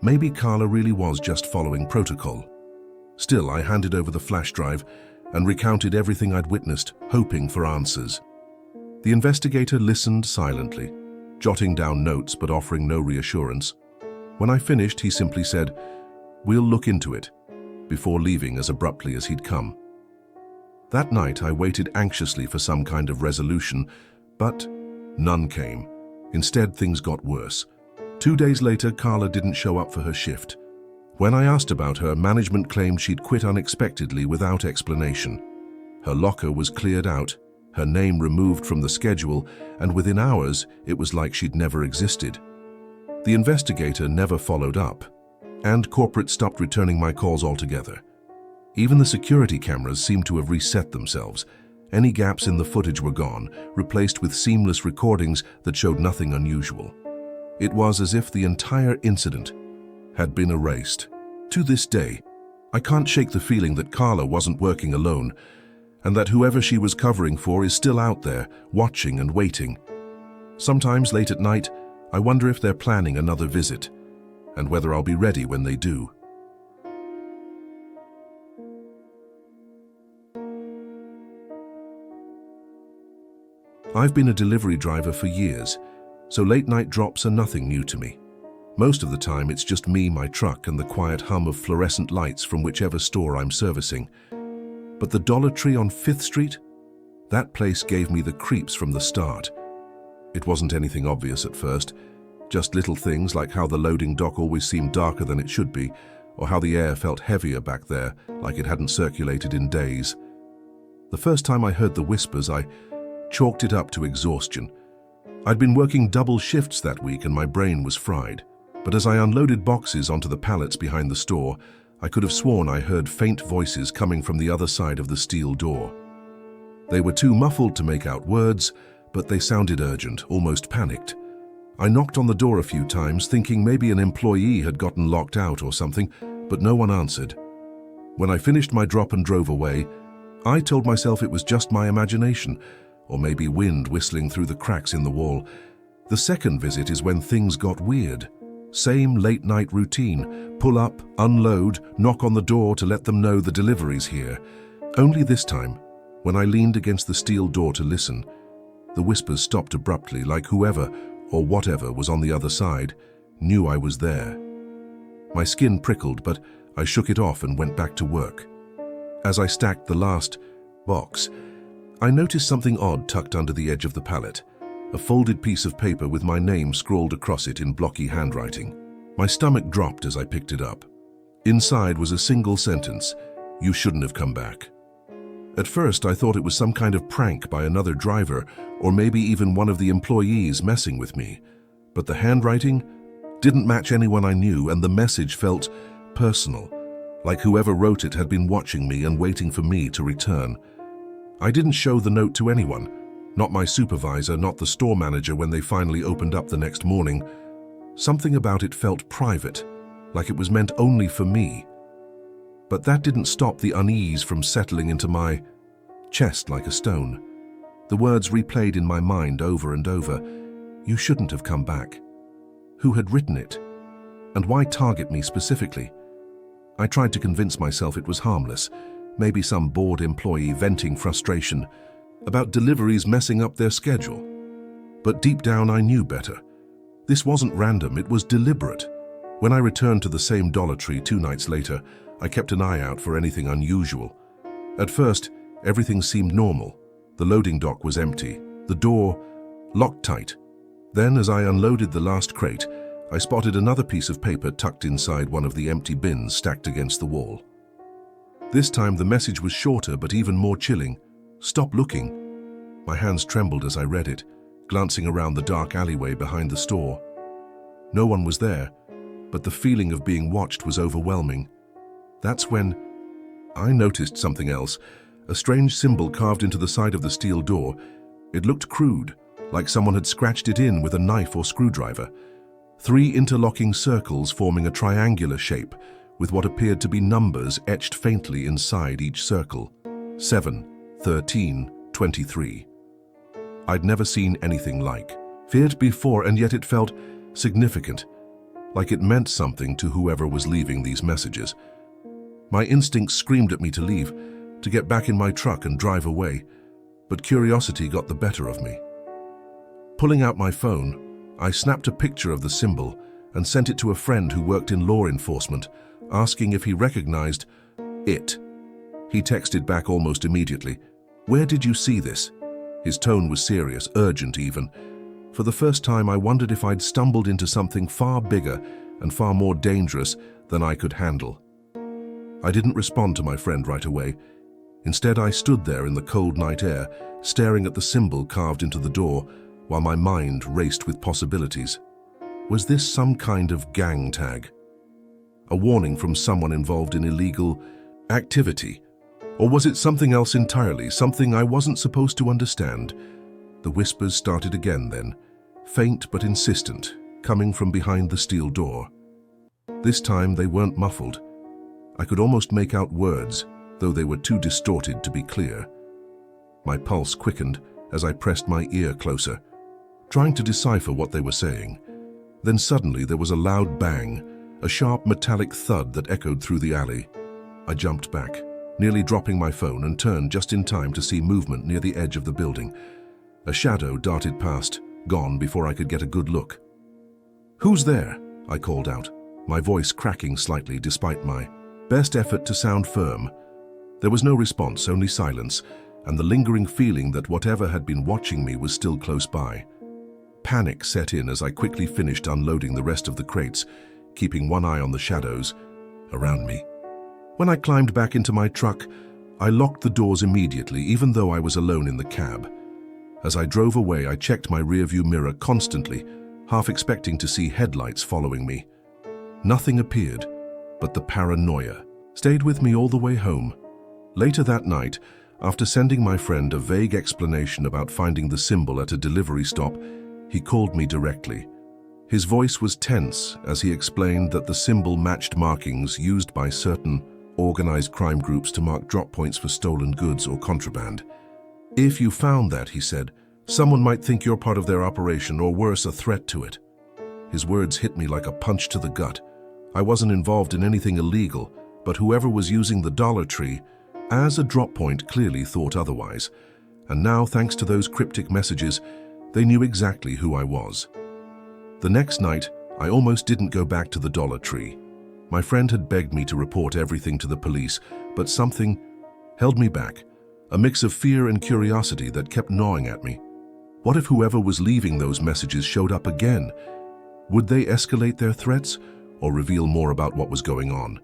Maybe Carla really was just following protocol. Still, I handed over the flash drive and recounted everything I'd witnessed, hoping for answers. The investigator listened silently, jotting down notes but offering no reassurance. When I finished, he simply said, "We'll look into it," before leaving as abruptly as he'd come. That night, I waited anxiously for some kind of resolution, but none came. Instead, things got worse. 2 days later, Carla didn't show up for her shift. When I asked about her, management claimed she'd quit unexpectedly without explanation. Her locker was cleared out, her name removed from the schedule, and within hours, it was like she'd never existed. The investigator never followed up, and corporate stopped returning my calls altogether. Even the security cameras seemed to have reset themselves. Any gaps in the footage were gone, replaced with seamless recordings that showed nothing unusual. It was as if the entire incident had been erased. To this day, I can't shake the feeling that Carla wasn't working alone, and that whoever she was covering for is still out there, watching and waiting. Sometimes late at night, I wonder if they're planning another visit, and whether I'll be ready when they do. I've been a delivery driver for years, so late-night drops are nothing new to me. Most of the time, it's just me, my truck, and the quiet hum of fluorescent lights from whichever store I'm servicing. But the Dollar Tree on 5th Street? That place gave me the creeps from the start. It wasn't anything obvious at first, just little things like how the loading dock always seemed darker than it should be, or how the air felt heavier back there, like it hadn't circulated in days. The first time I heard the whispers, I chalked it up to exhaustion. I'd been working double shifts that week and my brain was fried. But as I unloaded boxes onto the pallets behind the store, I could have sworn I heard faint voices coming from the other side of the steel door. They were too muffled to make out words, but they sounded urgent, almost panicked. I knocked on the door a few times, thinking maybe an employee had gotten locked out or something, but no one answered. When I finished my drop and drove away, I told myself it was just my imagination, or maybe wind whistling through the cracks in the wall. The second visit is when things got weird. Same late-night routine, pull up, unload, knock on the door to let them know the delivery's here. Only this time, when I leaned against the steel door to listen, the whispers stopped abruptly, like whoever or whatever was on the other side knew I was there. My skin prickled, but I shook it off and went back to work. As I stacked the last box, I noticed something odd tucked under the edge of the pallet. A folded piece of paper with my name scrawled across it in blocky handwriting. My stomach dropped as I picked it up. Inside was a single sentence: "You shouldn't have come back." At first, I thought it was some kind of prank by another driver, or maybe even one of the employees messing with me. But the handwriting didn't match anyone I knew, and the message felt personal, like whoever wrote it had been watching me and waiting for me to return. I didn't show the note to anyone. Not my supervisor, not the store manager when they finally opened up the next morning. Something about it felt private, like it was meant only for me. But that didn't stop the unease from settling into my chest like a stone. The words replayed in my mind over and over. You shouldn't have come back. Who had written it? And why target me specifically? I tried to convince myself it was harmless, maybe some bored employee venting frustration about deliveries messing up their schedule. But deep down I knew better. This wasn't random, it was deliberate. When I returned to the same Dollar Tree 2 nights later, I kept an eye out for anything unusual. At first, everything seemed normal. The loading dock was empty, the door locked tight. Then, as I unloaded the last crate, I spotted another piece of paper tucked inside one of the empty bins stacked against the wall. This time the message was shorter but even more chilling. Stop looking. My hands trembled as I read it, glancing around the dark alleyway behind the store. No one was there, but the feeling of being watched was overwhelming. That's when I noticed something else, a strange symbol carved into the side of the steel door. It looked crude, like someone had scratched it in with a knife or screwdriver. 3 interlocking circles forming a triangular shape, with what appeared to be numbers etched faintly inside each circle. 7, 13, 23. I'd never seen anything like it before, and yet it felt significant, like it meant something to whoever was leaving these messages. My instincts screamed at me to leave, to get back in my truck and drive away, but curiosity got the better of me. Pulling out my phone, I snapped a picture of the symbol and sent it to a friend who worked in law enforcement, asking if he recognized it. He texted back almost immediately, "Where did you see this?" His tone was serious, urgent even. For the first time, I wondered if I'd stumbled into something far bigger and far more dangerous than I could handle. I didn't respond to my friend right away. Instead, I stood there in the cold night air, staring at the symbol carved into the door, while my mind raced with possibilities. Was this some kind of gang tag? A warning from someone involved in illegal activity? Or was it something else entirely, something I wasn't supposed to understand? The whispers started again then, faint but insistent, coming from behind the steel door. This time they weren't muffled. I could almost make out words, though they were too distorted to be clear. My pulse quickened as I pressed my ear closer, trying to decipher what they were saying. Then suddenly there was a loud bang, a sharp metallic thud that echoed through the alley. I jumped back, nearly dropping my phone, and turned just in time to see movement near the edge of the building. A shadow darted past, gone before I could get a good look. "Who's there?" I called out, my voice cracking slightly despite my best effort to sound firm. There was no response, only silence, and the lingering feeling that whatever had been watching me was still close by. Panic set in as I quickly finished unloading the rest of the crates, keeping one eye on the shadows around me. When I climbed back into my truck, I locked the doors immediately, even though I was alone in the cab. As I drove away, I checked my rearview mirror constantly, half expecting to see headlights following me. Nothing appeared, but the paranoia stayed with me all the way home. Later that night, after sending my friend a vague explanation about finding the symbol at a delivery stop, he called me directly. His voice was tense as he explained that the symbol matched markings used by certain organized crime groups to mark drop points for stolen goods or contraband. "If you found that," he said, "someone might think you're part of their operation, or worse, a threat to it." His words hit me like a punch to the gut. I wasn't involved in anything illegal, but whoever was using the Dollar Tree as a drop point clearly thought otherwise. And now, thanks to those cryptic messages, they knew exactly who I was. The next night, I almost didn't go back to the Dollar Tree. My friend had begged me to report everything to the police, but something held me back, a mix of fear and curiosity that kept gnawing at me. What if whoever was leaving those messages showed up again? Would they escalate their threats or reveal more about what was going on?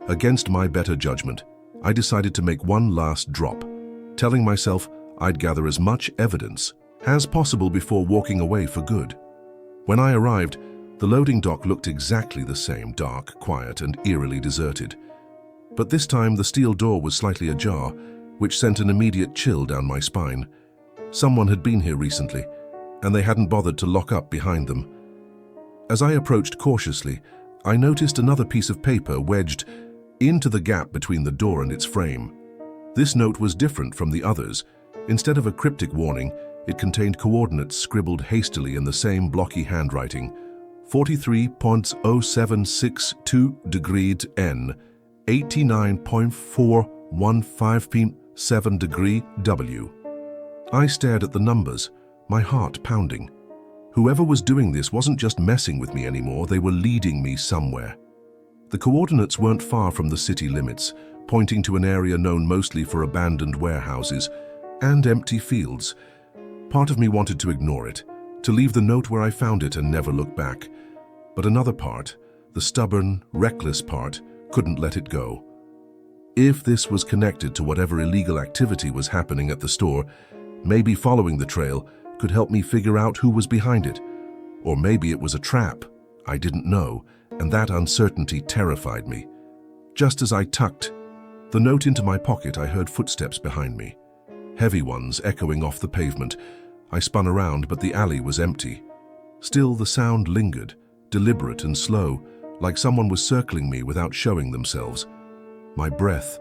Against my better judgment, I decided to make one last drop, telling myself I'd gather as much evidence as possible before walking away for good. When I arrived, the loading dock looked exactly the same, dark, quiet, and eerily deserted. But this time the steel door was slightly ajar, which sent an immediate chill down my spine. Someone had been here recently, and they hadn't bothered to lock up behind them. As I approached cautiously, I noticed another piece of paper wedged into the gap between the door and its frame. This note was different from the others. Instead of a cryptic warning, it contained coordinates scribbled hastily in the same blocky handwriting: 43.0762 degrees N, 89.415.7 degree W. I stared at the numbers, my heart pounding. Whoever was doing this wasn't just messing with me anymore, they were leading me somewhere. The coordinates weren't far from the city limits, pointing to an area known mostly for abandoned warehouses and empty fields. Part of me wanted to ignore it, to leave the note where I found it and never look back. But another part, the stubborn, reckless part, couldn't let it go. If this was connected to whatever illegal activity was happening at the store, maybe following the trail could help me figure out who was behind it. Or maybe it was a trap. I didn't know, and that uncertainty terrified me. Just as I tucked the note into my pocket, I heard footsteps behind me. Heavy ones echoing off the pavement. I spun around, but the alley was empty. Still, the sound lingered, deliberate and slow, like someone was circling me without showing themselves. My breath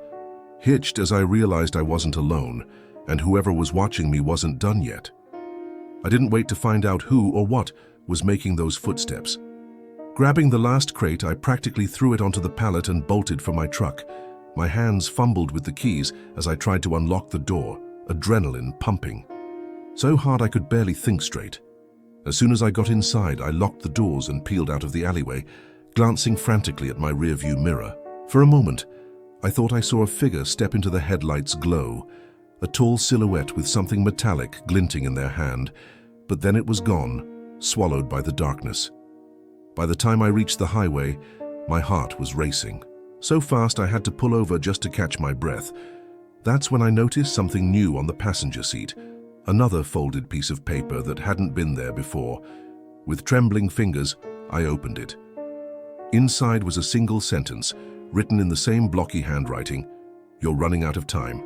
hitched as I realized I wasn't alone, and whoever was watching me wasn't done yet. I didn't wait to find out who or what was making those footsteps. Grabbing the last crate, I practically threw it onto the pallet and bolted for my truck. My hands fumbled with the keys as I tried to unlock the door, adrenaline pumping. So hard I could barely think straight. As soon as I got inside, I locked the doors and peeled out of the alleyway, glancing frantically at my rearview mirror. For a moment, I thought I saw a figure step into the headlights' glow, a tall silhouette with something metallic glinting in their hand, but then it was gone, swallowed by the darkness. By the time I reached the highway, my heart was racing. So fast I had to pull over just to catch my breath. That's when I noticed something new on the passenger seat, another folded piece of paper that hadn't been there before. With trembling fingers, I opened it. Inside was a single sentence, written in the same blocky handwriting: "You're running out of time."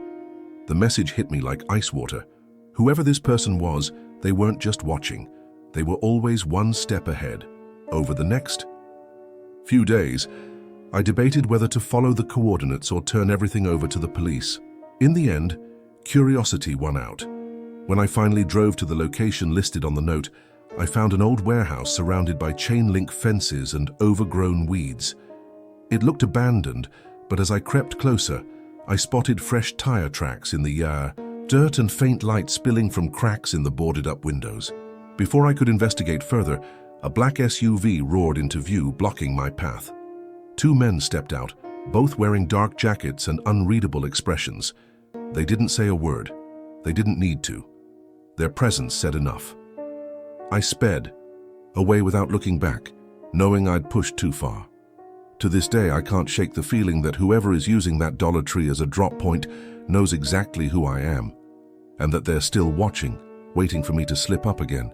The message hit me like ice water. Whoever this person was, they weren't just watching. They were always one step ahead. Over the next few days, I debated whether to follow the coordinates or turn everything over to the police. In the end, curiosity won out. When I finally drove to the location listed on the note, I found an old warehouse surrounded by chain-link fences and overgrown weeds. It looked abandoned, but as I crept closer, I spotted fresh tire tracks in the dirt and faint light spilling from cracks in the boarded-up windows. Before I could investigate further, a black SUV roared into view, blocking my path. Two men stepped out, both wearing dark jackets and unreadable expressions. They didn't say a word. They didn't need to. Their presence said enough. I sped, away without looking back, knowing I'd pushed too far. To this day, I can't shake the feeling that whoever is using that Dollar Tree as a drop point knows exactly who I am, and that they're still watching, waiting for me to slip up again.